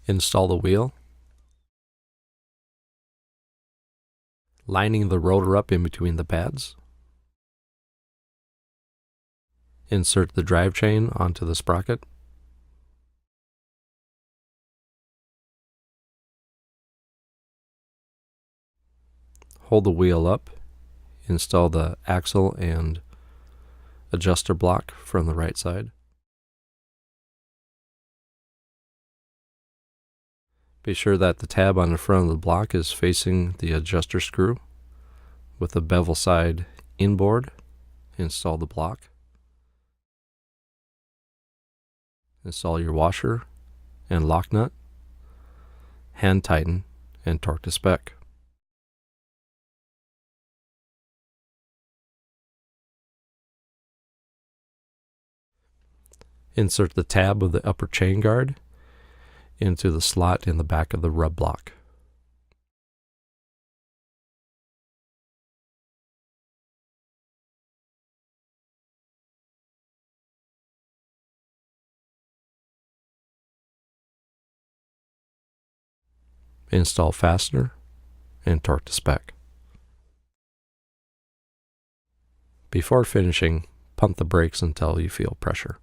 Install the wheel, lining the rotor up in between the pads. Insert the drive chain onto the sprocket. Hold the wheel up, install the axle and adjuster block from the right side. Be sure that the tab on the front of the block is facing the adjuster screw. With the bevel side inboard, install the block. Install your washer and lock nut. Hand tighten and torque to spec. Insert the tab of the upper chain guard into the slot in the back of the rub block. Install fastener and torque to spec. Before finishing, pump the brakes until you feel pressure.